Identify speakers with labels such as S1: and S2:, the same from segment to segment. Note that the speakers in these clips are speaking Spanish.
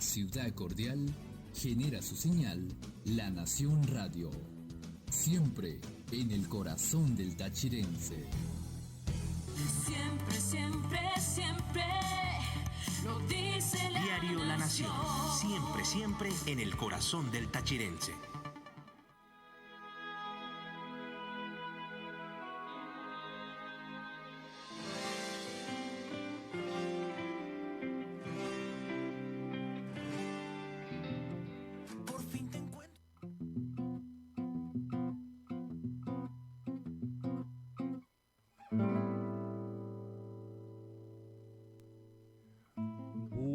S1: Ciudad Cordial genera su señal La Nación Radio. Siempre en el corazón del tachirense.
S2: Siempre, siempre, siempre lo dice
S3: Diario La Nación. Siempre, siempre en el corazón del tachirense.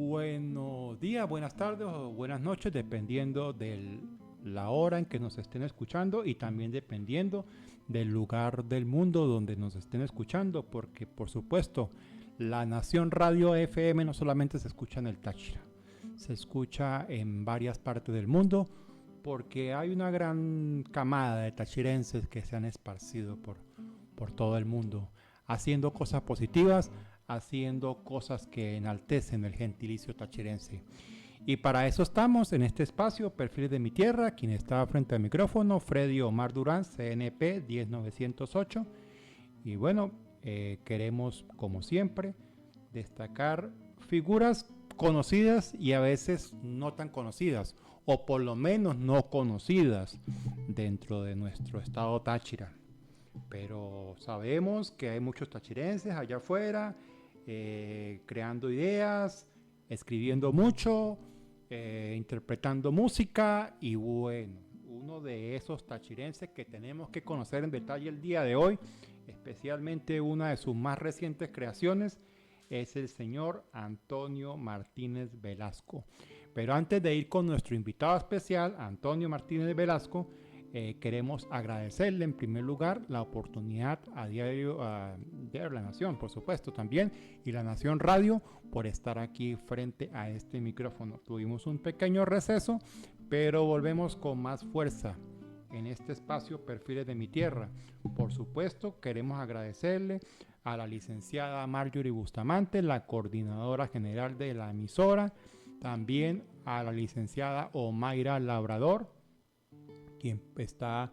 S4: Buenos días, buenas tardes o buenas noches, dependiendo de la hora en que nos estén escuchando y también dependiendo del lugar del mundo donde nos estén escuchando, porque por supuesto La Nación Radio FM no solamente se escucha en el Táchira, se escucha en varias partes del mundo, porque hay una gran camada de tachirenses que se han esparcido por todo el mundo, haciendo cosas positivas, haciendo cosas que enaltecen el gentilicio tachirense. Y para eso estamos en este espacio, Perfiles de mi Tierra. Quien está frente al micrófono, Freddy Omar Durán, CNP 10908. Y bueno, queremos, como siempre, destacar figuras conocidas y a veces no tan conocidas, o por lo menos no conocidas dentro de nuestro estado Táchira. Pero sabemos que hay muchos tachirenses allá afuera, creando ideas, escribiendo mucho, interpretando música. Y bueno, uno de esos tachirenses que tenemos que conocer en detalle el día de hoy, especialmente una de sus más recientes creaciones, es el señor Antonio Martínez Velasco. Pero antes de ir con nuestro invitado especial, Antonio Martínez Velasco, queremos agradecerle en primer lugar la oportunidad a Diario La Nación, por supuesto, también, y La Nación Radio por estar aquí frente a este micrófono. Tuvimos un pequeño receso, pero volvemos con más fuerza en este espacio Perfiles de mi Tierra. Por supuesto, queremos agradecerle a la licenciada Marjorie Bustamante, la coordinadora general de la emisora, también a la licenciada Omaira Labrador, quien está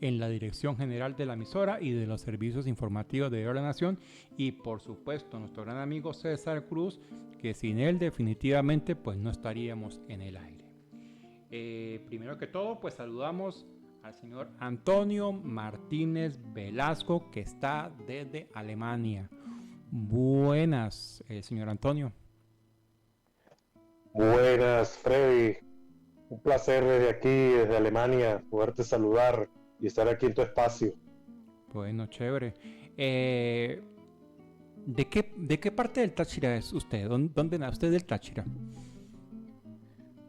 S4: en la dirección general de la emisora y de los servicios informativos de la Nación, y por supuesto nuestro gran amigo César Cruz, que sin él definitivamente pues no estaríamos en el aire. Primero que todo pues saludamos al señor Antonio Martínez Velasco, que está desde Alemania. Buenas, señor Antonio.
S5: Buenas, Freddy. Un placer desde aquí, desde Alemania, poderte saludar y estar aquí en tu espacio.
S4: Bueno, chévere. ¿De qué parte del Táchira es usted? ¿Dónde nace usted del Táchira?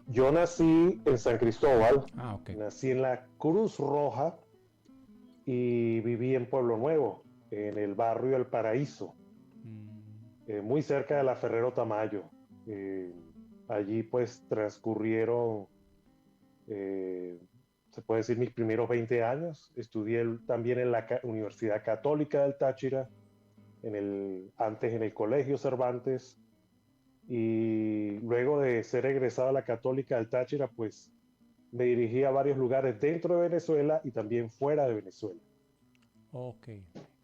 S5: Yo nací en San Cristóbal,
S4: Okay.
S5: Nací en la Cruz Roja y viví en Pueblo Nuevo, en el barrio El Paraíso, muy cerca de la Ferrero Tamayo. Allí pues transcurrieron, se puede decir, mis primeros 20 años. Estudié también en la Universidad Católica del Táchira, antes en el Colegio Cervantes, y luego de ser egresado a la Católica del Táchira, pues me dirigí a varios lugares dentro de Venezuela y también fuera de Venezuela.
S4: Ok.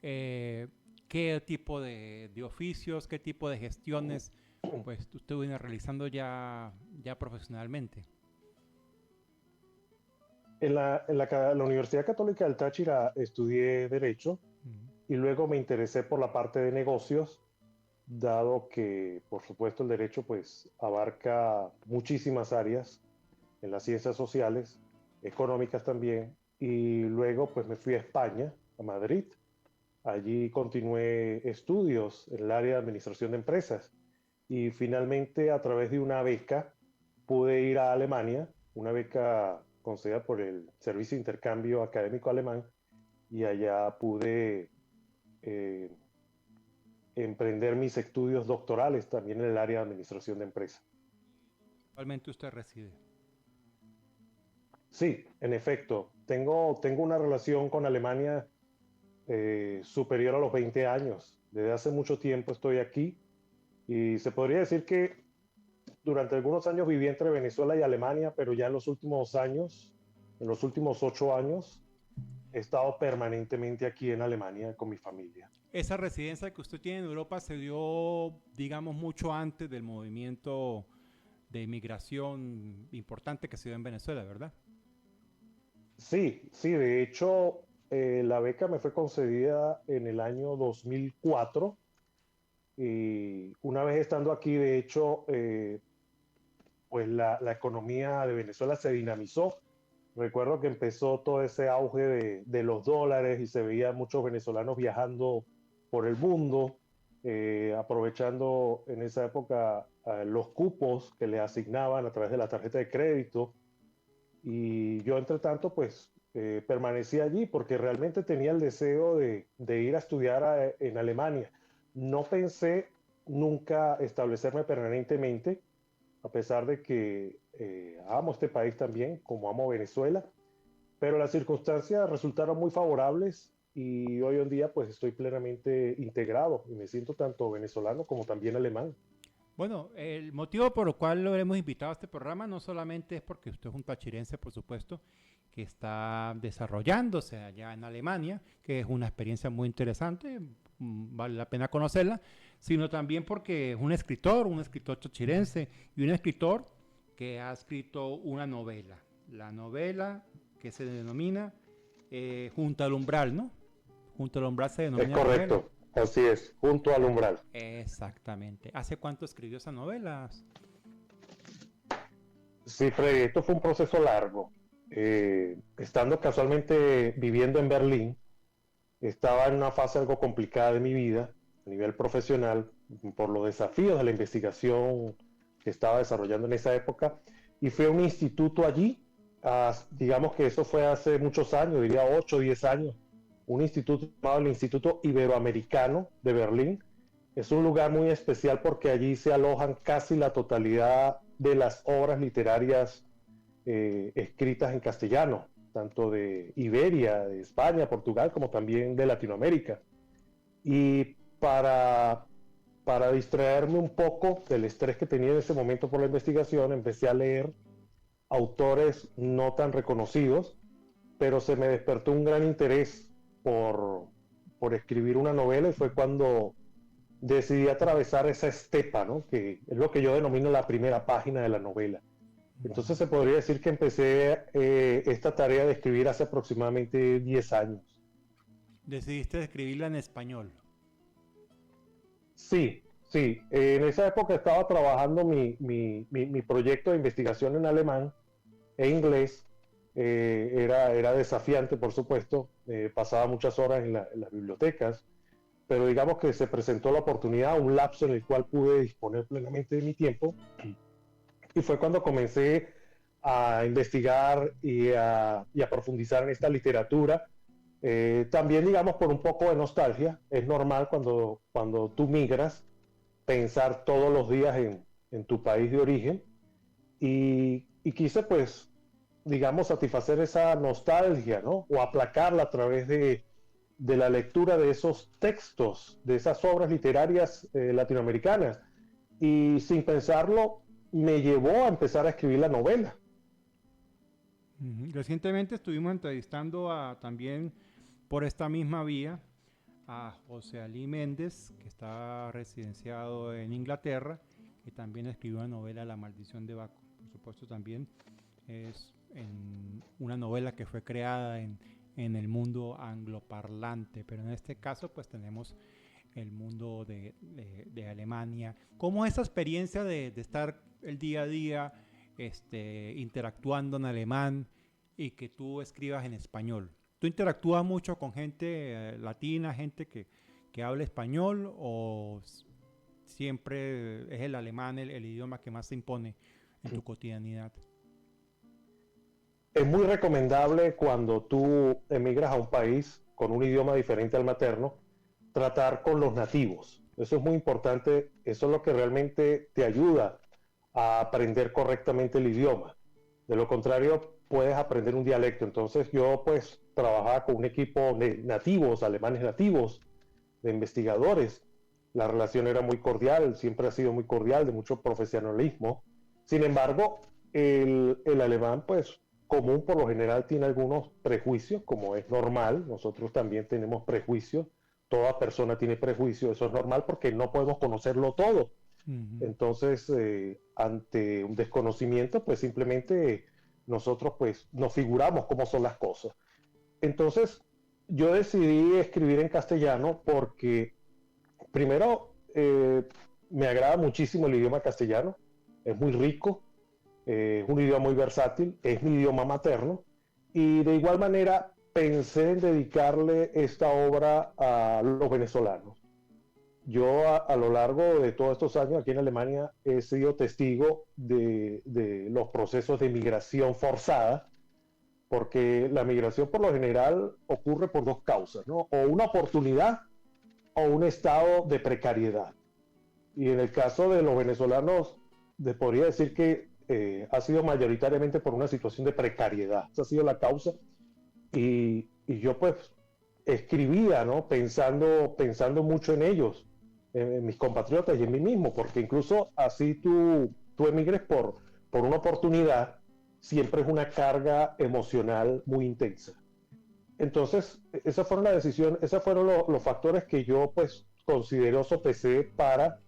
S4: ¿Qué tipo de oficios, qué tipo de gestiones pues usted viene realizando ya profesionalmente?
S5: En la Universidad Católica del Táchira estudié Derecho y luego me interesé por la parte de negocios, dado que, por supuesto, el derecho pues abarca muchísimas áreas en las ciencias sociales, económicas también, y luego pues me fui a España, a Madrid. Allí continué estudios en el área de administración de empresas y finalmente a través de una beca pude ir a Alemania, una beca concedida por el Servicio de Intercambio Académico Alemán, y allá pude eh, emprender mis estudios doctorales también en el área de administración de empresas.
S4: ¿Actualmente usted reside?
S5: Sí, en efecto, tengo una relación con Alemania superior a los 20 años. Desde hace mucho tiempo estoy aquí y se podría decir que durante algunos años viví entre Venezuela y Alemania, pero ya en los últimos años, en los últimos 8 años, he estado permanentemente aquí en Alemania con mi familia.
S4: Esa residencia que usted tiene en Europa se dio, digamos, mucho antes del movimiento de inmigración importante que se dio en Venezuela, ¿verdad?
S5: Sí, sí, de hecho, la beca me fue concedida en el año 2004 y una vez estando aquí, de hecho, pues la economía de Venezuela se dinamizó. Recuerdo que empezó todo ese auge de los dólares y se veía muchos venezolanos viajando por el mundo, aprovechando en esa época los cupos que les asignaban a través de la tarjeta de crédito. Y yo, entre tanto, pues permanecí allí porque realmente tenía el deseo de ir a estudiar en Alemania. No pensé nunca establecerme permanentemente, a pesar de que amo este país también, como amo Venezuela, pero las circunstancias resultaron muy favorables y hoy en día pues estoy plenamente integrado y me siento tanto venezolano como también alemán.
S4: Bueno, el motivo por el cual lo hemos invitado a este programa no solamente es porque usted es un tachirense, por supuesto, que está desarrollándose allá en Alemania, que es una experiencia muy interesante, vale la pena conocerla, sino también porque es un escritor tachirense y un escritor que ha escrito una novela. La novela que se denomina Junto al Umbral, ¿no? Junto al Umbral se denomina.
S5: Es correcto. Novela. Así es, Junto al Umbral.
S4: Exactamente. ¿Hace cuánto escribió esa novela?
S5: Sí, Freddy, esto fue un proceso largo. Estando casualmente viviendo en Berlín, estaba en una fase algo complicada de mi vida, a nivel profesional, por los desafíos de la investigación que estaba desarrollando en esa época, y fui a un instituto allí, digamos que eso fue hace muchos años, diría 8 o 10 años, un instituto llamado el Instituto Iberoamericano de Berlín. Es un lugar muy especial porque allí se alojan casi la totalidad de las obras literarias escritas en castellano, tanto de Iberia, de España, Portugal, como también de Latinoamérica. Y para distraerme un poco del estrés que tenía en ese momento por la investigación, empecé a leer autores no tan reconocidos, pero se me despertó un gran interés por escribir una novela y fue cuando decidí atravesar esa estepa, ¿no? Que es lo que yo denomino la primera página de la novela. Entonces se podría decir que empecé esta tarea de escribir hace aproximadamente 10 años.
S4: ¿Decidiste escribirla en español?
S5: Sí, sí. En esa época estaba trabajando mi proyecto de investigación en alemán e inglés. Era desafiante, por supuesto. Pasaba muchas horas en las bibliotecas, pero digamos que se presentó la oportunidad, un lapso en el cual pude disponer plenamente de mi tiempo. Y fue cuando comencé a investigar y a profundizar en esta literatura. También, digamos, por un poco de nostalgia. Es normal cuando tú migras pensar todos los días en tu país de origen. Y quise, pues, digamos, satisfacer esa nostalgia, ¿no? O aplacarla a través de la lectura de esos textos, de esas obras literarias latinoamericanas. Y sin pensarlo, me llevó a empezar a escribir la novela.
S4: Recientemente estuvimos entrevistando también por esta misma vía a José Alí Méndez, que está residenciado en Inglaterra, que también escribió una novela, La maldición de Baco. Por supuesto, también es una novela que fue creada en el mundo angloparlante, pero en este caso pues tenemos el mundo de Alemania. ¿Cómo esa experiencia de estar el día a día interactuando en alemán y que tú escribas en español? ¿Tú interactúas mucho con gente latina, gente que habla español, o siempre es el alemán el idioma que más se impone en tu cotidianidad?
S5: Es muy recomendable cuando tú emigras a un país con un idioma diferente al materno, tratar con los nativos. Eso es muy importante, eso es lo que realmente te ayuda a aprender correctamente el idioma. De lo contrario, puedes aprender un dialecto. Entonces yo pues trabajaba con un equipo de nativos, alemanes nativos, de investigadores. La relación era muy cordial, siempre ha sido muy cordial, de mucho profesionalismo. Sin embargo, el alemán, pues, común por lo general tiene algunos prejuicios, como es normal. Nosotros también tenemos prejuicios. Toda persona tiene prejuicios, eso es normal porque no podemos conocerlo todo. Entonces, ante un desconocimiento, pues simplemente nosotros pues nos figuramos cómo son las cosas. Entonces, yo decidí escribir en castellano porque, primero, me agrada muchísimo el idioma castellano, es muy rico, es un idioma muy versátil, es mi idioma materno, y de igual manera pensé en dedicarle esta obra a los venezolanos. Yo a lo largo de todos estos años aquí en Alemania he sido testigo de los procesos de migración forzada, porque la migración por lo general ocurre por dos causas, ¿no? O una oportunidad o un estado de precariedad. Y en el caso de los venezolanos, podría decir que ha sido mayoritariamente por una situación de precariedad. Esa ha sido la causa. Y yo pues escribía, ¿no? Pensando mucho en ellos, en mis compatriotas y en mí mismo, porque incluso así tú emigres por una oportunidad, siempre es una carga emocional muy intensa. Entonces, esa fueron la decisión, esos fueron los factores que yo pues consideró, sopesé para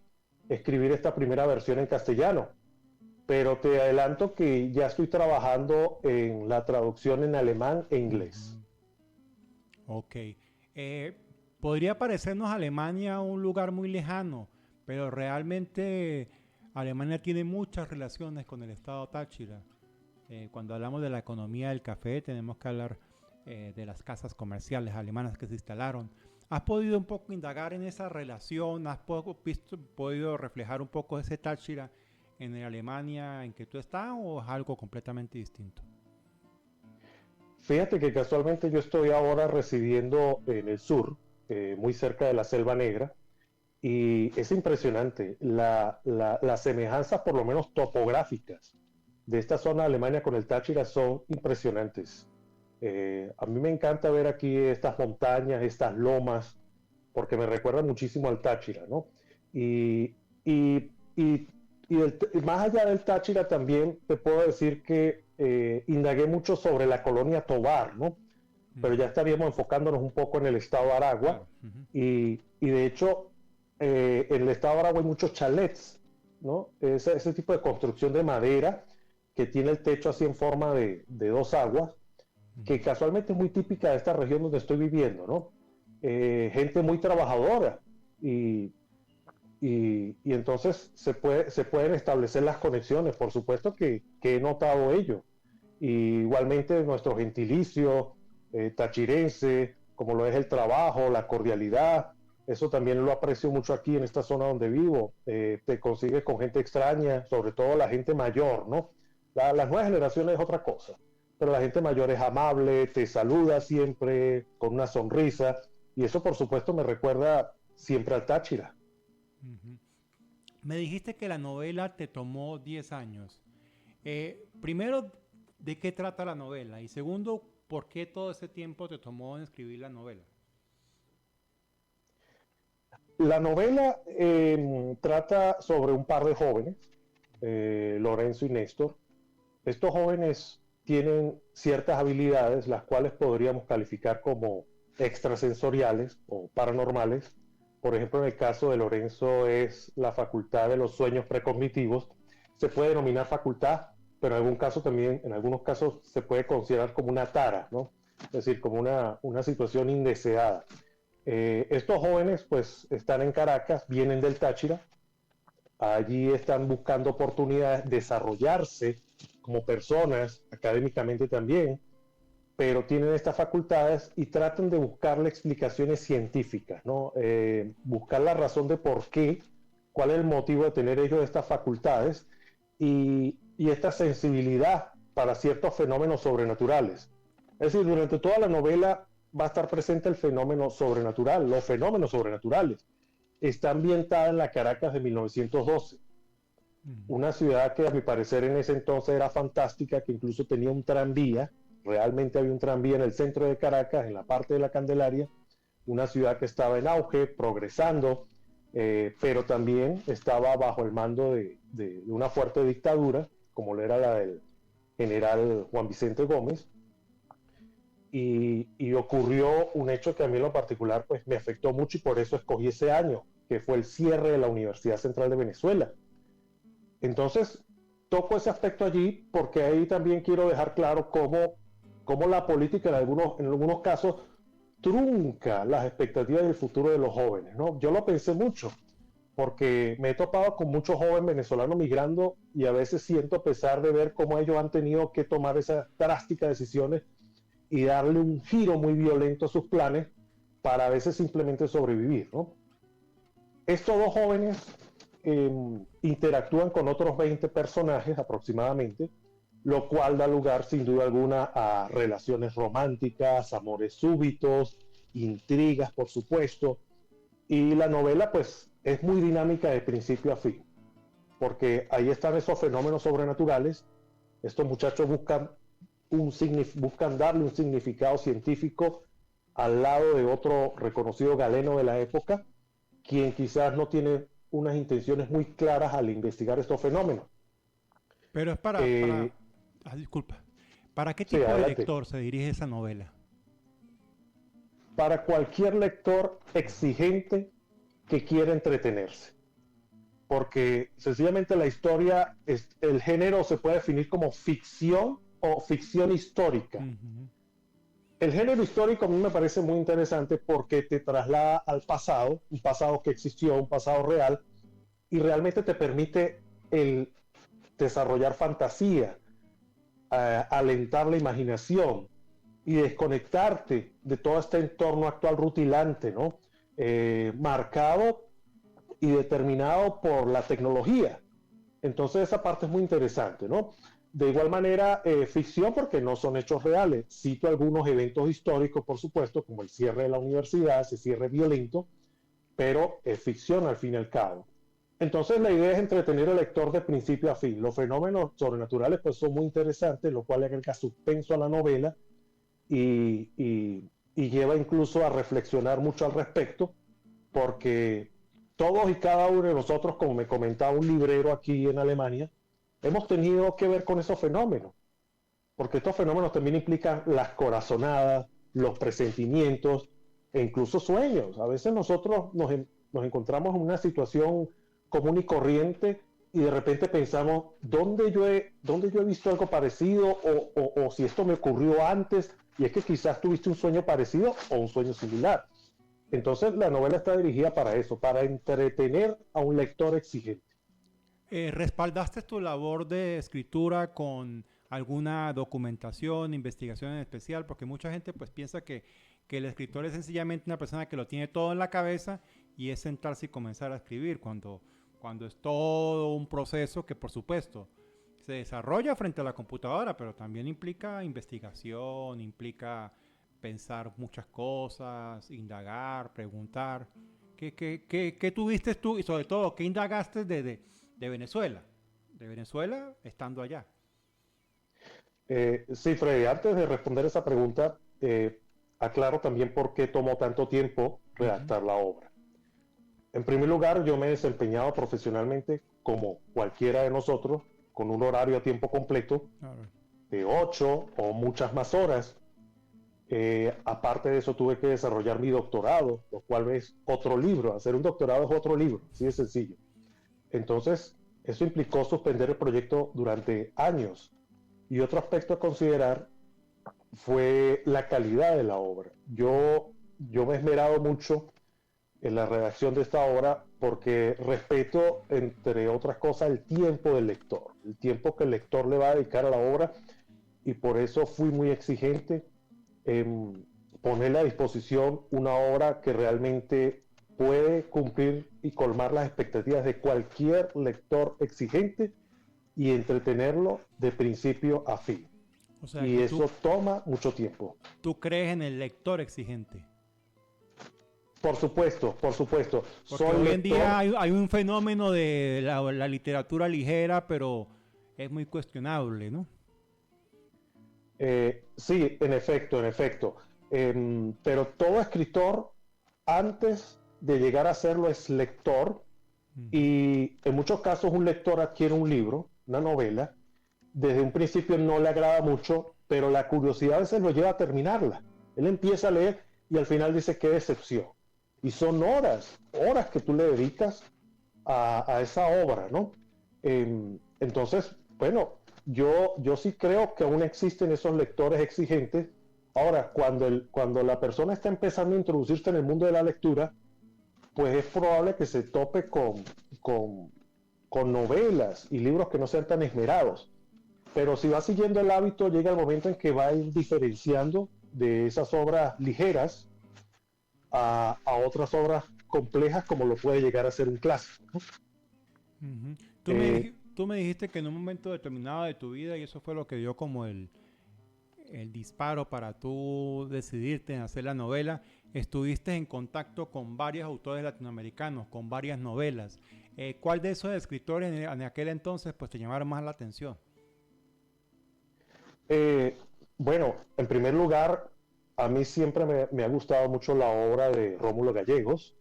S5: escribir esta primera versión en castellano. Pero te adelanto que ya estoy trabajando en la traducción en alemán e inglés.
S4: Ok. Podría parecernos Alemania un lugar muy lejano, pero realmente Alemania tiene muchas relaciones con el estado Táchira. Cuando hablamos de la economía del café, tenemos que hablar de las casas comerciales alemanas que se instalaron. ¿Has podido un poco indagar en esa relación? ¿Has podido reflejar un poco ese Táchira en la Alemania en que tú estás, o es algo completamente distinto?
S5: Fíjate que casualmente yo estoy ahora residiendo en el sur, muy cerca de la Selva Negra, y es impresionante las semejanzas, por lo menos topográficas, de esta zona de Alemania con el Táchira son impresionantes. A mí me encanta ver aquí estas montañas, estas lomas, porque me recuerda muchísimo al Táchira, ¿no? Y más allá del Táchira también te puedo decir que indagué mucho sobre la colonia Tovar, ¿no? Pero ya estaríamos enfocándonos un poco en el estado de Aragua. Y de hecho, en el estado de Aragua hay muchos chalets, ¿no? Ese tipo de construcción de madera que tiene el techo así en forma de dos aguas, que casualmente es muy típica de esta región donde estoy viviendo, ¿no? Gente muy trabajadora y entonces se pueden establecer las conexiones. Por supuesto que he notado ello. Y igualmente nuestro gentilicio tachirense, como lo es el trabajo, la cordialidad, eso también lo aprecio mucho aquí en esta zona donde vivo. Te consigues con gente extraña, sobre todo la gente mayor, ¿no? Las nuevas generaciones es otra cosa, pero la gente mayor es amable, te saluda siempre con una sonrisa, y eso por supuesto me recuerda siempre al Táchira.
S4: Me dijiste que la novela te tomó 10 años. Primero, ¿de qué trata la novela? Y segundo, ¿por qué todo ese tiempo te tomó en escribir la novela?
S5: La novela trata sobre un par de jóvenes, Lorenzo y Néstor. Estos jóvenes tienen ciertas habilidades, las cuales podríamos calificar como extrasensoriales o paranormales. Por ejemplo, en el caso de Lorenzo es la facultad de los sueños precognitivos. Se puede denominar facultad, pero en algunos casos se puede considerar como una tara, ¿no? Es decir, como una situación indeseada. Estos jóvenes pues están en Caracas, vienen del Táchira, allí están buscando oportunidades de desarrollarse como personas, académicamente también, pero tienen estas facultades y tratan de buscarle explicaciones científicas, ¿no? Buscar la razón de por qué, cuál es el motivo de tener ellos estas facultades y esta sensibilidad para ciertos fenómenos sobrenaturales. Es decir, durante toda la novela va a estar presente el fenómeno sobrenatural, los fenómenos sobrenaturales. Está ambientada en la Caracas de 1912, una ciudad que a mi parecer en ese entonces era fantástica, que incluso tenía un tranvía. Realmente había un tranvía en el centro de Caracas, en la parte de la Candelaria, una ciudad que estaba en auge, progresando, pero también estaba bajo el mando de una fuerte dictadura, como lo era la del general Juan Vicente Gómez, y ocurrió un hecho que a mí en lo particular pues me afectó mucho y por eso escogí ese año, que fue el cierre de la Universidad Central de Venezuela. Entonces, toco ese aspecto allí porque ahí también quiero dejar claro cómo la política en algunos casos trunca las expectativas del futuro de los jóvenes, ¿no? Yo lo pensé mucho porque me he topado con muchos jóvenes venezolanos migrando y a veces siento pesar de ver cómo ellos han tenido que tomar esas drásticas decisiones y darle un giro muy violento a sus planes para a veces simplemente sobrevivir, ¿no? Estos dos jóvenes interactúan con otros 20 personajes aproximadamente, lo cual da lugar sin duda alguna a relaciones románticas, amores súbitos, intrigas, por supuesto, y la novela pues es muy dinámica de principio a fin, porque ahí están esos fenómenos sobrenaturales. Estos muchachos buscan darle un significado científico al lado de otro reconocido galeno de la época, quien quizás no tiene unas intenciones muy claras al investigar estos fenómenos.
S4: Pero es disculpa. ¿Para qué
S5: Sí,
S4: tipo de
S5: adelante.
S4: lector se dirige esa novela?
S5: Para cualquier lector exigente que quiera entretenerse. Porque sencillamente la historia, el género se puede definir como ficción o ficción histórica.
S4: Uh-huh.
S5: El género histórico a mí me parece muy interesante porque te traslada al pasado, un pasado que existió, un pasado real, y realmente te permite el desarrollar fantasía, alentar la imaginación y desconectarte de todo este entorno actual rutilante, ¿no? Marcado y determinado por la tecnología. Entonces esa parte es muy interesante, ¿no? De igual manera, ficción porque no son hechos reales. Cito algunos eventos históricos, por supuesto, como el cierre de la universidad, ese cierre violento, pero es ficción al fin y al cabo. Entonces la idea es entretener al lector de principio a fin. Los fenómenos sobrenaturales pues son muy interesantes, lo cual le agrega suspenso a la novela y lleva incluso a reflexionar mucho al respecto, porque todos y cada uno de nosotros, como me comentaba un librero aquí en Alemania, hemos tenido que ver con esos fenómenos, porque estos fenómenos también implican las corazonadas, los presentimientos e incluso sueños. A veces nosotros nos encontramos en una situación común y corriente y de repente pensamos, ¿dónde yo he visto algo parecido? O si esto me ocurrió antes, y es que quizás tuviste un sueño parecido o un sueño similar. Entonces la novela está dirigida para eso, para entretener a un lector exigente.
S4: ¿Respaldaste tu labor de escritura con alguna documentación, investigación en especial? Porque mucha gente pues piensa que el escritor es sencillamente una persona que lo tiene todo en la cabeza y es sentarse y comenzar a escribir, cuando es todo un proceso que por supuesto se desarrolla frente a la computadora, pero también implica investigación, implica pensar muchas cosas, indagar, preguntar. ¿Qué tuviste tú y sobre todo qué indagaste de Venezuela? De Venezuela estando allá.
S5: Sí, Freddy, antes de responder esa pregunta, aclaro también por qué tomó tanto tiempo redactar la obra. En primer lugar, yo me he desempeñado profesionalmente como cualquiera de nosotros, con un horario a tiempo completo de 8 o muchas más horas. Aparte de eso, tuve que desarrollar mi doctorado, lo cual es otro libro. Hacer un doctorado es otro libro, así de sencillo. Entonces, eso implicó suspender el proyecto durante años. Y otro aspecto a considerar fue la calidad de la obra. Yo me he esmerado mucho en la redacción de esta obra porque respeto, entre otras cosas, el tiempo del lector, el tiempo que el lector le va a dedicar a la obra, y por eso fui muy exigente en ponerle a disposición una obra que realmente puede cumplir y colmar las expectativas de cualquier lector exigente y entretenerlo de principio a fin.
S4: O sea,
S5: y eso toma mucho tiempo.
S4: ¿Tú crees en el lector exigente?
S5: Por supuesto, por supuesto.
S4: Porque hoy en día hay un fenómeno de la literatura ligera, pero es muy cuestionable, ¿no?
S5: Sí, en efecto. Pero todo escritor, antes de llegar a hacerlo es lector, y en muchos casos un lector adquiere un libro, una novela, desde un principio no le agrada mucho, pero la curiosidad a veces lo lleva a terminarla. Él empieza a leer y al final dice qué decepción. Y son horas que tú le dedicas a esa obra, ¿no? Entonces, bueno, yo sí creo que aún existen esos lectores exigentes. Ahora, cuando la persona está empezando a introducirse en el mundo de la lectura, pues es probable que se tope con novelas y libros que no sean tan esmerados. Pero si va siguiendo el hábito, llega el momento en que va a ir diferenciando de esas obras ligeras a otras obras complejas, como lo puede llegar a ser un clásico, ¿no?
S4: Uh-huh. Tú me dijiste que en un momento determinado de tu vida, y eso fue lo que dio como el disparo para tú decidirte en hacer la novela, estuviste en contacto con varios autores latinoamericanos, con varias novelas. ¿Cuál de esos escritores en aquel entonces pues te llamaron más la atención?
S5: Bueno, en primer lugar, a mí siempre me ha gustado mucho la obra de Rómulo Gallegos.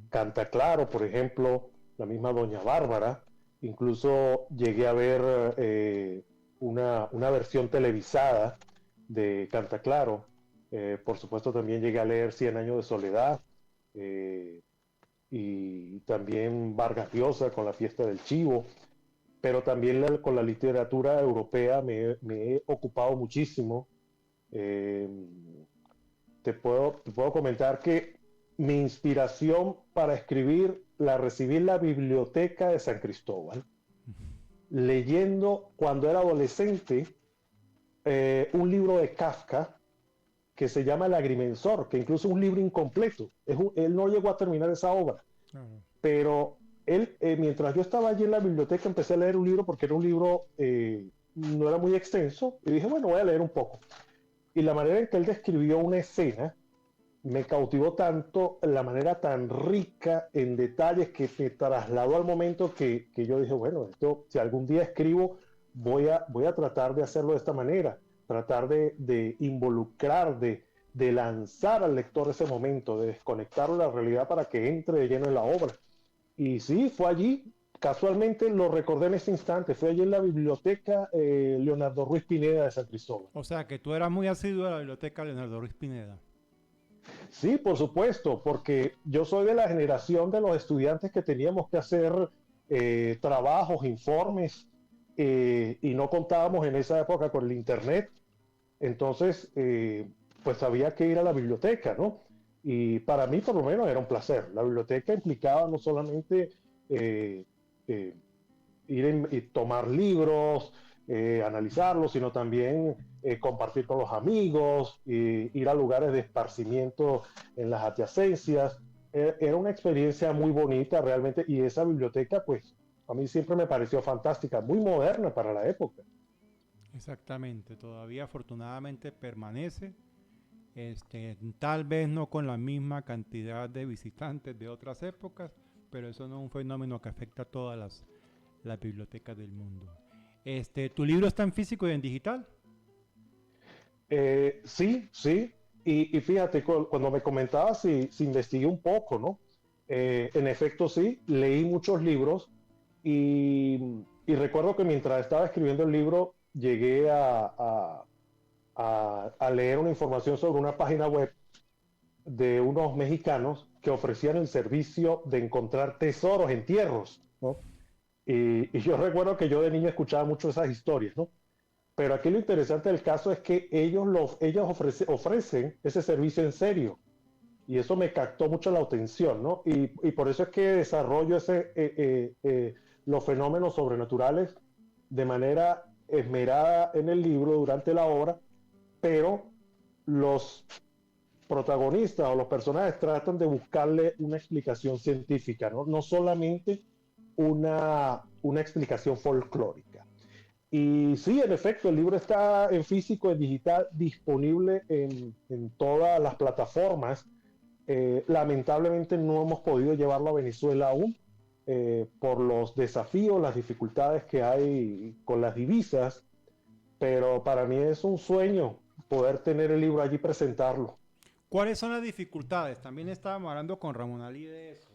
S5: Canta Claro, por ejemplo, la misma Doña Bárbara. Incluso llegué a ver una versión televisada de Canta Claro. Por supuesto, también llegué a leer Cien Años de Soledad, y también Vargas Llosa con La Fiesta del Chivo. Pero también con la literatura europea me he ocupado muchísimo. Te puedo comentar que mi inspiración para escribir la recibí en la biblioteca de San Cristóbal, leyendo cuando era adolescente un libro de Kafka que se llama El Agrimensor, que incluso es un libro incompleto. Él no llegó a terminar esa obra, pero él, mientras yo estaba allí en la biblioteca, empecé a leer un libro porque era un libro, no era muy extenso, y dije, bueno, voy a leer un poco. Y la manera en que él describió una escena me cautivó tanto, la manera tan rica en detalles, que me trasladó al momento que yo dije, bueno, esto, si algún día escribo, voy a tratar de hacerlo de esta manera, tratar de involucrar, de lanzar al lector ese momento, de desconectarlo de la realidad para que entre de lleno en la obra. Y sí, fue allí, casualmente lo recordé en ese instante, fue allí en la biblioteca Leonardo Ruiz Pineda de San Cristóbal.
S4: O sea, que tú eras muy asiduo a la biblioteca Leonardo Ruiz Pineda.
S5: Sí, por supuesto, porque yo soy de la generación de los estudiantes que teníamos que hacer trabajos, informes, y no contábamos en esa época con el internet. Entonces, pues había que ir a la biblioteca, ¿no? Y para mí, por lo menos, era un placer. La biblioteca implicaba no solamente ir y tomar libros, analizarlos, sino también compartir con los amigos, ir a lugares de esparcimiento en las adyacencias. Era una experiencia muy bonita realmente, y esa biblioteca, pues, a mí siempre me pareció fantástica, muy moderna para la época.
S4: Exactamente, todavía afortunadamente permanece, tal vez no con la misma cantidad de visitantes de otras épocas, pero eso no es un fenómeno que afecta a todas las bibliotecas del mundo. ¿Tu libro está en físico y en digital?
S5: Sí. Y fíjate, cuando me comentabas si investigué un poco, ¿no? En efecto, sí, leí muchos libros, y recuerdo que mientras estaba escribiendo el libro llegué a leer una información sobre una página web de unos mexicanos que ofrecían el servicio de encontrar tesoros, entierros, ¿no? Y yo recuerdo que yo de niño escuchaba mucho esas historias, ¿no? Pero aquí lo interesante del caso es que ellos ofrecen ese servicio en serio. Y eso me captó mucho la atención, ¿no? Y por eso es que desarrollo los fenómenos sobrenaturales de manera esmerada en el libro durante la obra, pero los protagonistas o los personajes tratan de buscarle una explicación científica, ¿no? No solamente una explicación folclórica. Y sí, en efecto, el libro está en físico, en digital, disponible en todas las plataformas. Lamentablemente no hemos podido llevarlo a Venezuela aún, por los desafíos, las dificultades que hay con las divisas, pero para mí es un sueño poder tener el libro allí y presentarlo.
S4: ¿Cuáles son las dificultades? También estábamos hablando con Ramón Ali de eso,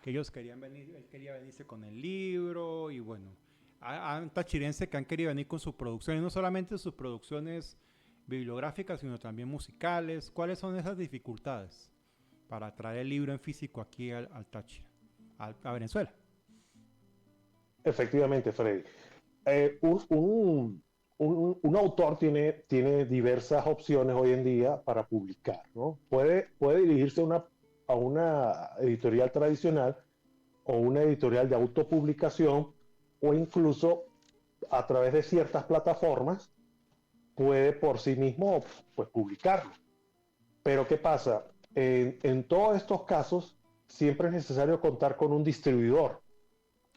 S4: que ellos querían venir, él quería venirse con el libro y bueno, hay tachirenses que han querido venir con sus producciones, no solamente sus producciones bibliográficas, sino también musicales. ¿Cuáles son esas dificultades para traer el libro en físico aquí al Táchira, a Venezuela?
S5: Efectivamente, Freddy. Un autor tiene diversas opciones hoy en día para publicar, ¿no? Puede dirigirse a una editorial tradicional o una editorial de autopublicación, o incluso a través de ciertas plataformas puede por sí mismo pues, publicarlo. Pero ¿qué pasa? En todos estos casos siempre es necesario contar con un distribuidor.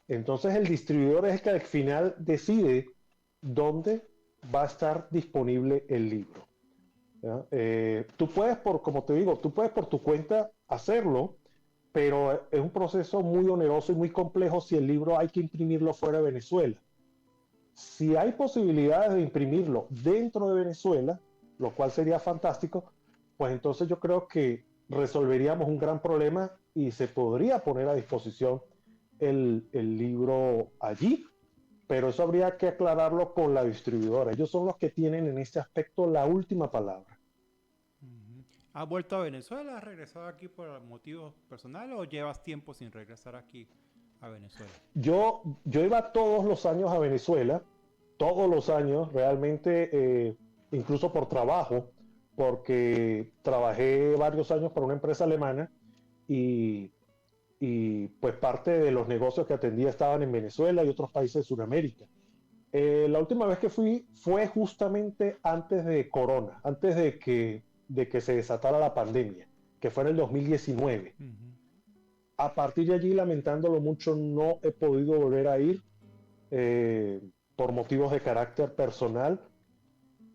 S5: Entonces el distribuidor es el que al final decide dónde va a estar disponible el libro. Tú puedes, como te digo, tú puedes por tu cuenta hacerlo, pero es un proceso muy oneroso y muy complejo si el libro hay que imprimirlo fuera de Venezuela. Si hay posibilidades de imprimirlo dentro de Venezuela, lo cual sería fantástico, pues entonces yo creo que resolveríamos un gran problema y se podría poner a disposición el libro allí, pero eso habría que aclararlo con la distribuidora. Ellos son los que tienen en este aspecto la última palabra.
S4: ¿Has vuelto a Venezuela? ¿Has regresado aquí por motivos personales o llevas tiempo sin regresar aquí a Venezuela?
S5: Yo iba todos los años a Venezuela, todos los años, realmente, incluso por trabajo, porque trabajé varios años para una empresa alemana y pues parte de los negocios que atendía estaban en Venezuela y otros países de Sudamérica. La última vez que fui fue justamente antes de Corona, antes de que se desatara la pandemia, que fue en el 2019. A partir de allí, lamentándolo mucho, no he podido volver a ir por motivos de carácter personal,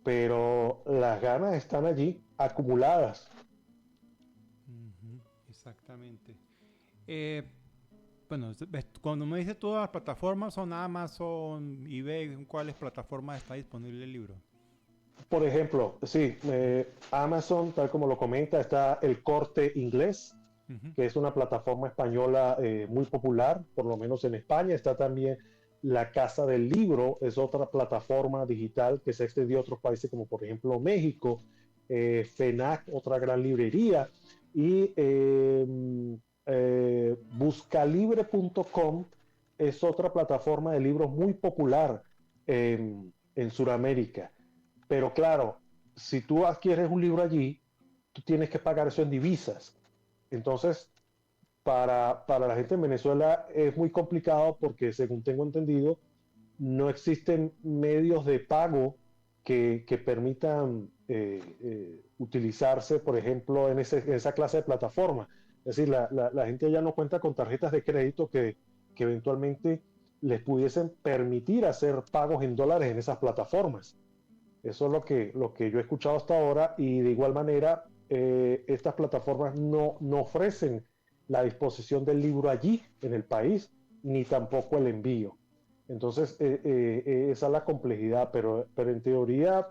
S5: pero las ganas están allí, acumuladas.
S4: Exactamente. Bueno, cuando me dices todas las plataformas, son Amazon, eBay, ¿en cuáles plataformas está disponible el libro?
S5: Por ejemplo, sí, Amazon, tal como lo comenta, está El Corte Inglés, que es una plataforma española muy popular, por lo menos en España. Está también La Casa del Libro, es otra plataforma digital que se extendió a otros países como por ejemplo México, FENAC, otra gran librería, y buscalibre.com es otra plataforma de libros muy popular en Sudamérica. Pero claro, si tú adquieres un libro allí, tú tienes que pagar eso en divisas. Entonces, para la gente en Venezuela es muy complicado porque, según tengo entendido, no existen medios de pago que permitan utilizarse, por ejemplo, en esa clase de plataforma. Es decir, la gente ya no cuenta con tarjetas de crédito que eventualmente les pudiesen permitir hacer pagos en dólares en esas plataformas. Eso es lo que yo he escuchado hasta ahora, y de igual manera estas plataformas no ofrecen la disposición del libro allí en el país, ni tampoco el envío. Entonces esa es la complejidad, pero en teoría,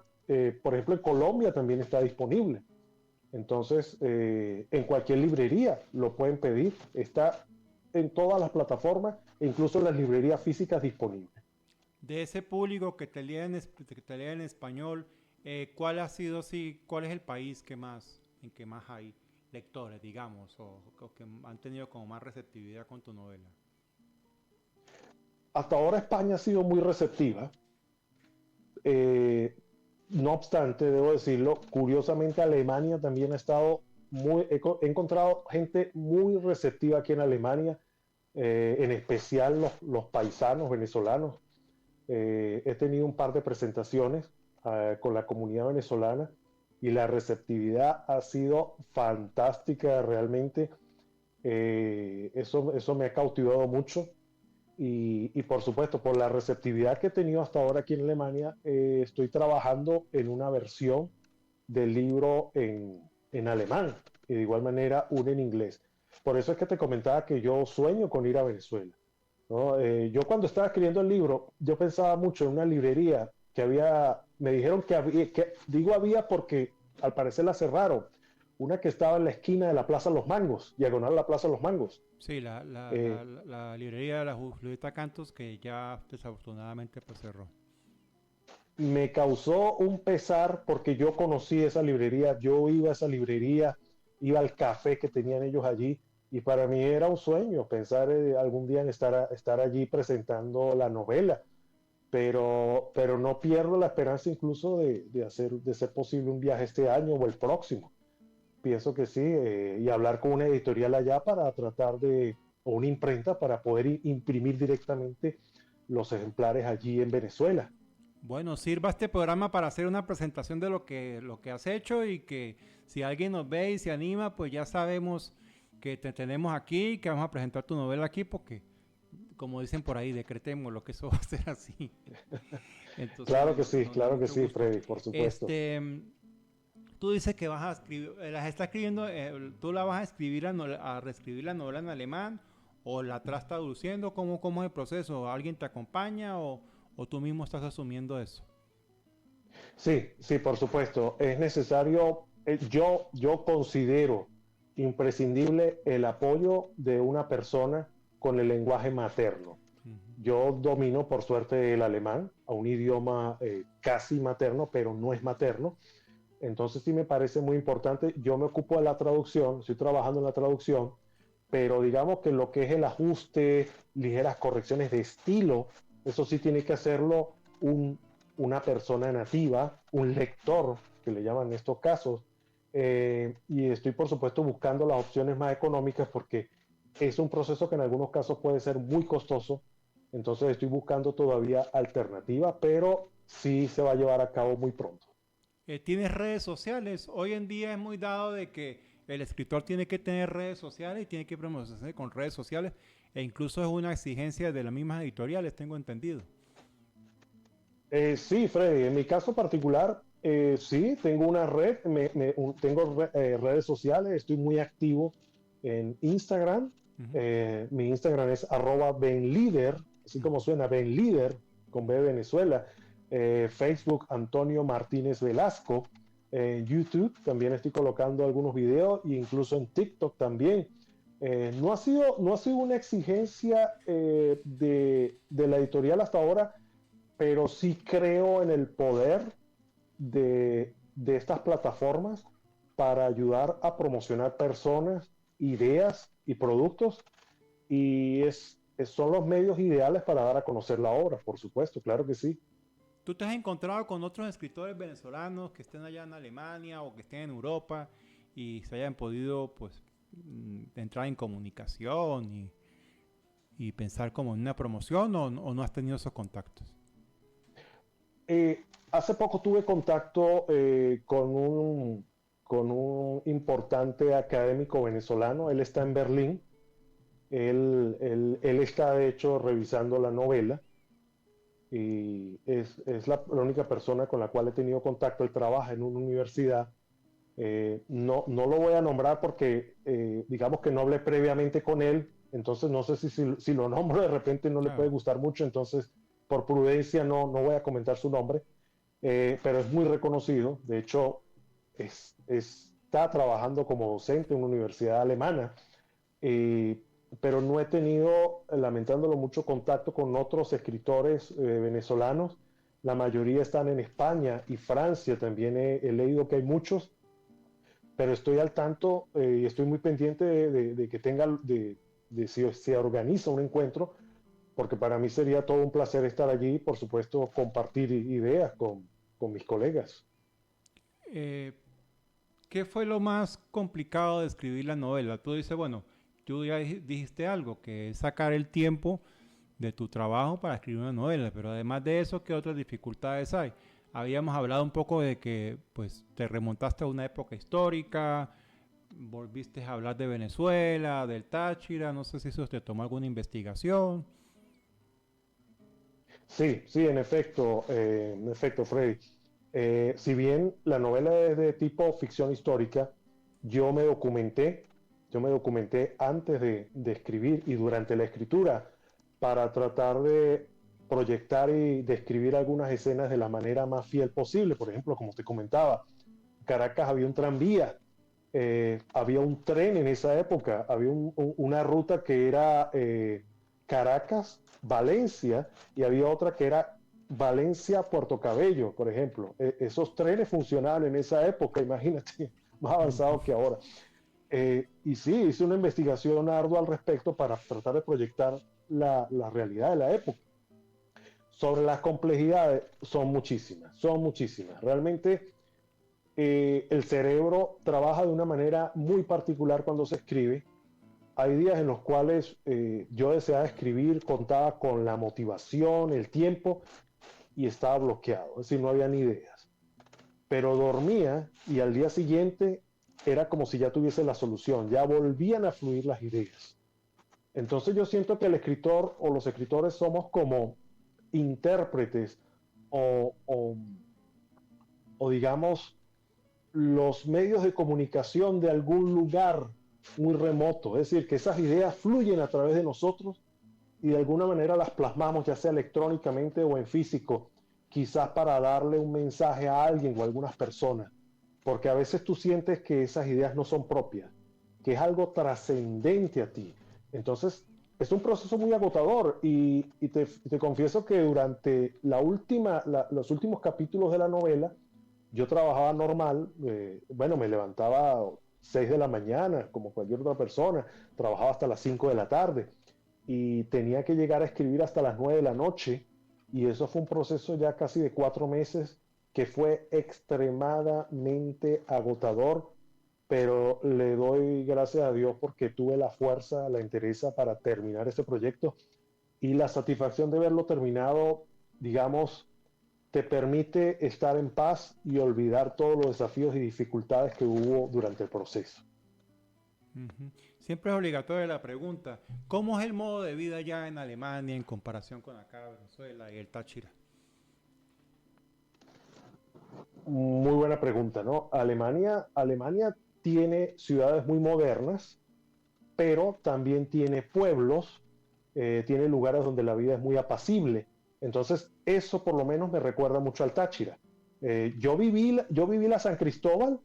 S5: por ejemplo, en Colombia también está disponible. Entonces en cualquier librería lo pueden pedir, está en todas las plataformas e incluso en las librerías físicas disponibles.
S4: De ese público que te lee en español, ¿cuál es el país en que más hay lectores, digamos, o que han tenido como más receptividad con tu novela?
S5: Hasta ahora España ha sido muy receptiva. No obstante, debo decirlo, curiosamente Alemania también ha estado he encontrado gente muy receptiva aquí en Alemania, en especial los paisanos venezolanos. He tenido un par de presentaciones con la comunidad venezolana y la receptividad ha sido fantástica realmente. Eso me ha cautivado mucho y por supuesto, por la receptividad que he tenido hasta ahora aquí en Alemania, estoy trabajando en una versión del libro en alemán y de igual manera una en inglés. Por eso es que te comentaba que yo sueño con ir a Venezuela, ¿no? Yo cuando estaba escribiendo el libro, yo pensaba mucho en una librería que me dijeron que había porque al parecer la cerraron, una que estaba en la esquina de la Plaza Los Mangos, diagonal a la Plaza Los Mangos.
S4: Sí, la librería de la Julieta Cantos, que ya desafortunadamente pues cerró.
S5: Me causó un pesar porque yo conocí esa librería, yo iba a esa librería, iba al café que tenían ellos allí, y para mí era un sueño pensar algún día en estar allí presentando la novela, pero no pierdo la esperanza incluso de ser posible un viaje este año o el próximo. Pienso que sí, y hablar con una editorial allá para tratar o una imprenta para poder imprimir directamente los ejemplares allí en Venezuela.
S4: Bueno, sirva este programa para hacer una presentación de lo que has hecho, y que si alguien nos ve y se anima, pues ya sabemos que te tenemos aquí y que vamos a presentar tu novela aquí, porque como dicen por ahí, decretemos lo que eso va a ser así. Entonces,
S5: claro que sí, claro que sí, Freddy, por supuesto.
S4: Tú dices que vas a escribir, las está escribiendo, tú la vas a escribir a reescribir la novela en alemán, o la estás traduciendo. ¿Cómo es el proceso? ¿Alguien te acompaña o tú mismo estás asumiendo eso?
S5: Sí, sí, por supuesto. Es necesario, yo considero imprescindible el apoyo de una persona con el lenguaje materno. Yo domino, por suerte, el alemán, a un idioma casi materno, pero no es materno. Entonces sí me parece muy importante. Yo me ocupo de la traducción, estoy trabajando en la traducción, pero digamos que lo que es el ajuste, ligeras correcciones de estilo, eso sí tiene que hacerlo una persona nativa, un lector, que le llaman en estos casos. Y estoy, por supuesto, buscando las opciones más económicas porque es un proceso que en algunos casos puede ser muy costoso. Entonces estoy buscando todavía alternativas, pero sí se va a llevar a cabo muy pronto.
S4: ¿Tienes redes sociales? Hoy en día es muy dado de que el escritor tiene que tener redes sociales y tiene que promocionarse con redes sociales, e incluso es una exigencia de las mismas editoriales, tengo entendido.
S5: Sí, Freddy, en mi caso particular, sí, tengo una red, tengo redes sociales, estoy muy activo en Instagram. Mi Instagram es @benlider, así como suena, benlider, con B de Venezuela. Facebook, Antonio Martínez Velasco. YouTube también estoy colocando algunos videos, e incluso en TikTok también. No ha sido una exigencia de la editorial hasta ahora, pero sí creo en el poder de estas plataformas para ayudar a promocionar personas, ideas y productos, y son los medios ideales para dar a conocer la obra, por supuesto, claro que sí.
S4: ¿Tú te has encontrado con otros escritores venezolanos que estén allá en Alemania o que estén en Europa y se hayan podido pues entrar en comunicación y pensar como en una promoción, o no has tenido esos contactos?
S5: Hace poco tuve contacto con un importante académico venezolano. Él está en Berlín. Él está, de hecho, revisando la novela, y es la única persona con la cual he tenido contacto. Él trabaja en una universidad. No lo voy a nombrar porque digamos que no hablé previamente con él, entonces no sé si lo nombro de repente no le puede gustar mucho, entonces por prudencia no voy a comentar su nombre, pero es muy reconocido. De hecho está trabajando como docente en una universidad alemana, pero no he tenido, lamentándolo mucho, contacto con otros escritores venezolanos. La mayoría están en España y Francia. También he leído que hay muchos, pero estoy al tanto y estoy muy pendiente de que si se organiza un encuentro, porque para mí sería todo un placer estar allí y, por supuesto, compartir ideas con mis colegas.
S4: ¿Qué fue lo más complicado de escribir la novela? Tú dices, bueno, tú ya dijiste algo, que es sacar el tiempo de tu trabajo para escribir una novela, pero además de eso, ¿qué otras dificultades hay? Habíamos hablado un poco de que pues te remontaste a una época histórica, volviste a hablar de Venezuela, del Táchira, no sé si eso te tomó alguna investigación.
S5: Sí, en efecto, Freddy. Si bien la novela es de tipo ficción histórica, yo me documenté antes de escribir y durante la escritura para tratar de proyectar y describir algunas escenas de la manera más fiel posible. Por ejemplo, como te comentaba, en Caracas había un tranvía Había un tren en esa época, había una ruta que era Caracas, Valencia, y había otra que era Valencia, Puerto Cabello, por ejemplo. Esos trenes funcionaban en esa época, imagínate, más avanzado que ahora. Y sí, hice una investigación ardua al respecto para tratar de proyectar la realidad de la época. Sobre las complejidades, son muchísimas, son muchísimas. Realmente el cerebro trabaja de una manera muy particular cuando se escribe. Hay días en los cuales yo deseaba escribir, contaba con la motivación, el tiempo, y estaba bloqueado, es decir, no había ni ideas. Pero dormía y al día siguiente era como si ya tuviese la solución, ya volvían a fluir las ideas. Entonces yo siento que el escritor o los escritores somos como intérpretes o digamos los medios de comunicación de algún lugar muy remoto, es decir, que esas ideas fluyen a través de nosotros y de alguna manera las plasmamos, ya sea electrónicamente o en físico, quizás para darle un mensaje a alguien o a algunas personas, porque a veces tú sientes que esas ideas no son propias, que es algo trascendente a ti. Entonces, es un proceso muy agotador y te confieso que durante los últimos capítulos de la novela, yo trabajaba normal, bueno, me levantaba 6 de la mañana, como cualquier otra persona, trabajaba hasta las 5 de la tarde y tenía que llegar a escribir hasta las 9 de la noche y eso fue un proceso ya casi de 4 meses que fue extremadamente agotador, pero le doy gracias a Dios porque tuve la fuerza, la entereza para terminar este proyecto y la satisfacción de verlo terminado, digamos, te permite estar en paz y olvidar todos los desafíos y dificultades que hubo durante el proceso.
S4: Siempre es obligatoria la pregunta, ¿cómo es el modo de vida allá en Alemania en comparación con acá, Venezuela y el Táchira?
S5: Muy buena pregunta, ¿no? Alemania tiene ciudades muy modernas, pero también tiene pueblos, tiene lugares donde la vida es muy apacible. Entonces, eso por lo menos me recuerda mucho al Táchira. Yo viví la San Cristóbal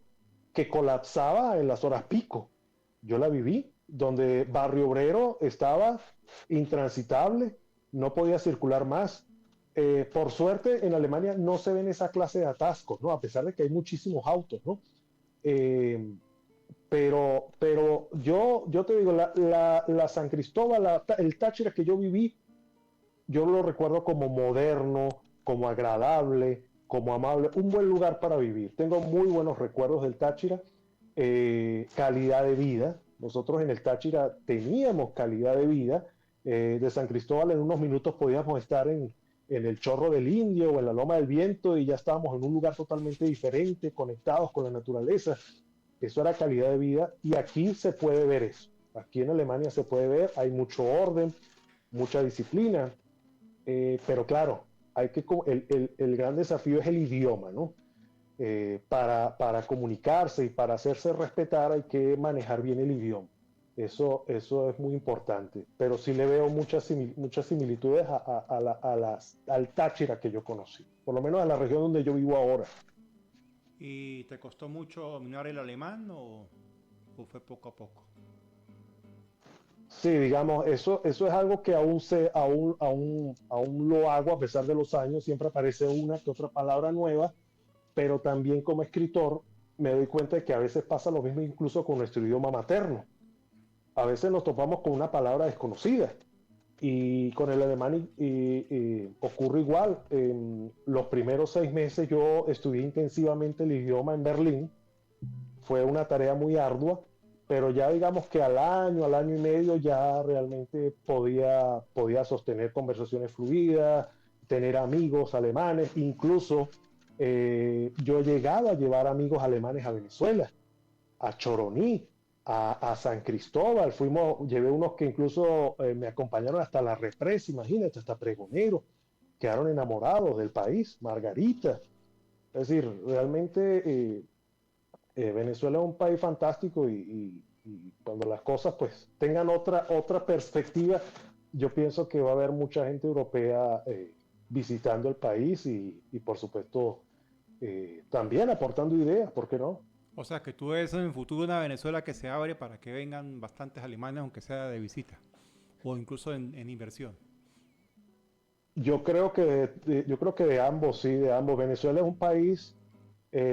S5: que colapsaba en las horas pico. Yo la viví, donde Barrio Obrero estaba intransitable, no podía circular más. Por suerte, en Alemania no se ven esa clase de atascos, ¿no? A pesar de que hay muchísimos autos, ¿no? Eh, pero yo te digo, la San Cristóbal, el Táchira que yo viví, yo lo recuerdo como moderno, como agradable, como amable, un buen lugar para vivir. Tengo muy buenos recuerdos del Táchira, calidad de vida. Nosotros en el Táchira teníamos calidad de vida. De San Cristóbal en unos minutos podíamos estar en el Chorro del Indio o en la Loma del Viento y ya estábamos en un lugar totalmente diferente, conectados con la naturaleza. Eso era calidad de vida y aquí se puede ver eso. Aquí en Alemania se puede ver, hay mucho orden, mucha disciplina, pero claro, el gran desafío es el idioma, ¿no? Para comunicarse y para hacerse respetar hay que manejar bien el idioma. Eso es muy importante, pero sí le veo muchas similitudes al Táchira que yo conocí, por lo menos a la región donde yo vivo ahora.
S4: ¿Y te costó mucho dominar el alemán o fue poco a poco?
S5: Sí, digamos, eso es algo que aún lo hago a pesar de los años, siempre aparece una que otra palabra nueva, pero también como escritor me doy cuenta de que a veces pasa lo mismo incluso con nuestro idioma materno. A veces nos topamos con una palabra desconocida y con el alemán ocurre igual. En los primeros 6 meses yo estudié intensivamente el idioma en Berlín. Fue una tarea muy ardua, pero ya digamos que al año y medio ya realmente podía sostener conversaciones fluidas, tener amigos alemanes, incluso yo he llegado a llevar amigos alemanes a Venezuela, a Choroní, a San Cristóbal, llevé unos que incluso me acompañaron hasta la represa, imagínate, hasta Pregonero, quedaron enamorados del país, Margarita. Es decir, realmente Venezuela es un país fantástico y cuando las cosas pues tengan otra perspectiva, yo pienso que va a haber mucha gente europea visitando el país y por supuesto también aportando ideas, ¿por qué no?
S4: O sea, que tú ves en el futuro una Venezuela que se abre para que vengan bastantes alemanes, aunque sea de visita, o incluso en inversión.
S5: Yo creo que de ambos, sí, de ambos. Venezuela es un país,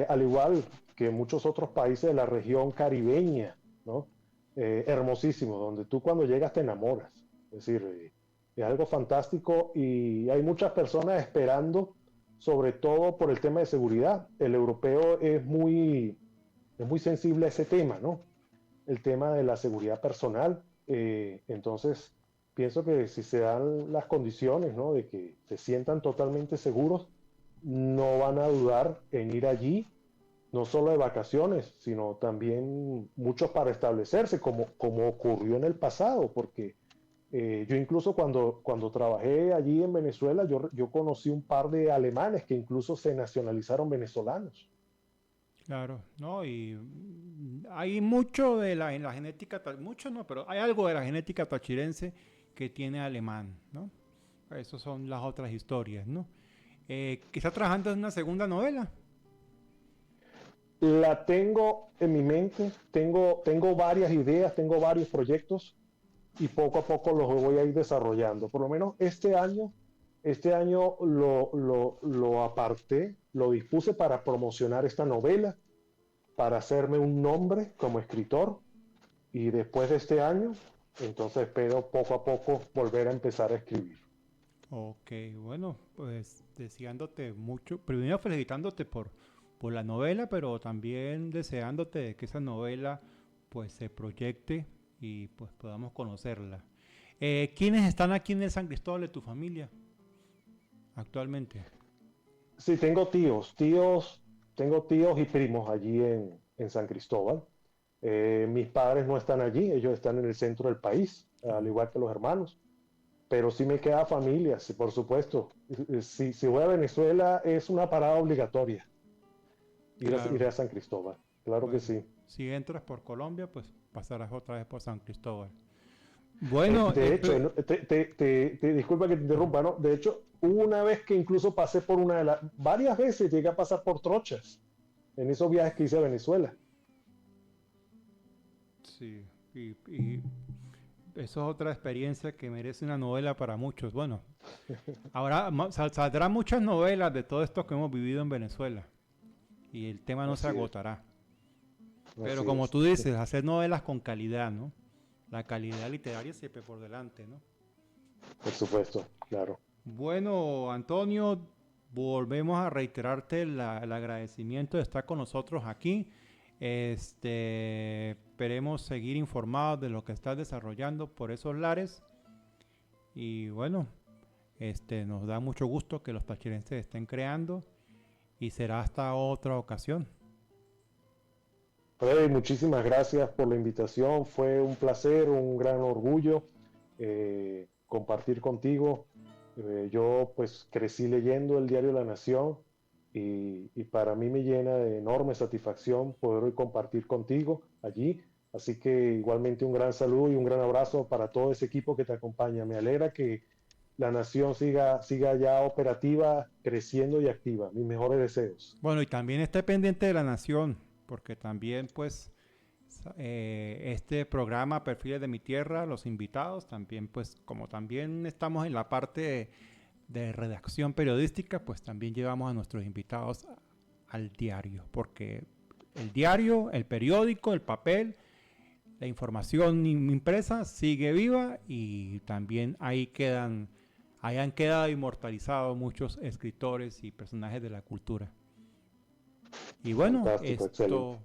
S5: al igual que muchos otros países de la región caribeña, ¿no? Hermosísimo, donde tú cuando llegas te enamoras. Es decir, es algo fantástico y hay muchas personas esperando, sobre todo por el tema de seguridad. El europeo es muy sensible a ese tema, ¿no? El tema de la seguridad personal. Entonces, pienso que si se dan las condiciones, ¿no? De que se sientan totalmente seguros, no van a dudar en ir allí, no solo de vacaciones, sino también muchos para establecerse, como ocurrió en el pasado, porque yo incluso cuando trabajé allí en Venezuela, yo conocí un par de alemanes que incluso se nacionalizaron venezolanos.
S4: Claro, ¿no? Y hay mucho de en la genética, mucho no, pero hay algo de la genética tachirense que tiene alemán, ¿no? Esas son las otras historias, ¿no? Que está trabajando en una segunda novela.
S5: La tengo en mi mente, tengo varias ideas, tengo varios proyectos y poco a poco los voy a ir desarrollando. Por lo menos este año lo aparté, lo dispuse para promocionar esta novela, para hacerme un nombre como escritor y después de este año, entonces espero poco a poco volver a empezar a escribir.
S4: Ok, bueno, pues deseándote mucho, primero felicitándote por la novela, pero también deseándote que esa novela pues se proyecte y pues podamos conocerla. ¿Quiénes están aquí en el San Cristóbal de tu familia actualmente?
S5: Sí, tengo tíos y primos allí en San Cristóbal. Mis padres no están allí, ellos están en el centro del país, al
S4: Oh,
S5: igual que los hermanos. Pero sí me queda familia, sí, por supuesto. Si voy a Venezuela es una parada obligatoria, ir
S4: claro.
S5: a San Cristóbal. Claro que
S4: Bueno,
S5: sí.
S4: si entras por Colombia, pues pasarás otra vez por San Cristóbal. Bueno,
S5: De hecho, no, disculpa que te interrumpa, ¿no? De hecho, hubo una vez que incluso pasé por una de las, varias veces llegué a pasar por Trochas, en esos viajes que hice a Venezuela.
S4: sí, y eso es otra experiencia que merece una novela para muchos. Bueno, ahora saldrán muchas novelas de todo esto que hemos vivido en Venezuela y el tema no se
S5: Así es,
S4: agotará. Pero
S5: así
S4: como
S5: es.
S4: tú dices, hacer novelas con calidad, ¿no? La calidad literaria siempre por delante, ¿no?
S5: Por supuesto, claro.
S4: Bueno, Antonio, volvemos a reiterarte el agradecimiento de estar con nosotros aquí. Esperemos seguir informados de lo que estás desarrollando por esos lares. Y bueno, nos da mucho gusto que los tachirenses estén creando y será hasta otra ocasión.
S5: Freddy, muchísimas gracias por la invitación. Fue un placer, un gran orgullo compartir contigo. Yo pues crecí leyendo el diario La Nación y para mí me llena de enorme satisfacción poder hoy compartir contigo allí. Así que igualmente un gran saludo y un gran abrazo para todo ese equipo que te acompaña. Me alegra que La Nación siga ya operativa, creciendo y activa. Mis mejores deseos.
S4: Bueno, y también esté pendiente de La Nación, porque también pues este programa Perfiles de mi Tierra, los invitados, también pues como también estamos en la parte de redacción periodística, pues también llevamos a nuestros invitados al diario, porque el diario, el periódico, el papel, la información impresa sigue viva y también ahí han quedado inmortalizados muchos escritores y personajes de la cultura. Y bueno,
S5: Fantástico, excelente.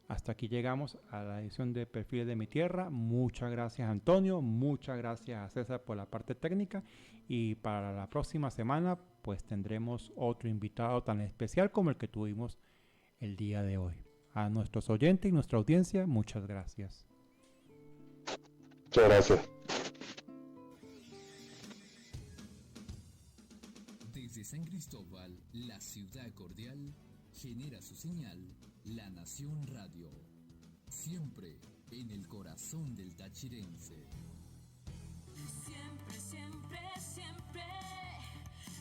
S4: hasta aquí llegamos a la edición de Perfiles de mi Tierra. Muchas gracias, Antonio. Muchas gracias a César por la parte técnica. Y para la próxima semana, pues tendremos otro invitado tan especial como el que tuvimos el día de hoy. A nuestros oyentes y nuestra audiencia, muchas gracias.
S5: Muchas gracias.
S1: Desde San Cristóbal, la ciudad cordial, genera su señal La Nación Radio. Siempre en el corazón del tachirense.
S2: Siempre, siempre, siempre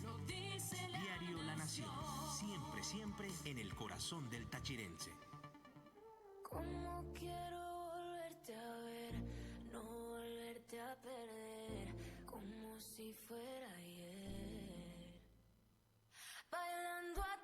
S2: lo dice
S3: Diario La Nación. Siempre, siempre en el corazón del tachirense.
S2: Como quiero volverte a ver, no volverte a perder, como si fuera ayer. Bailando a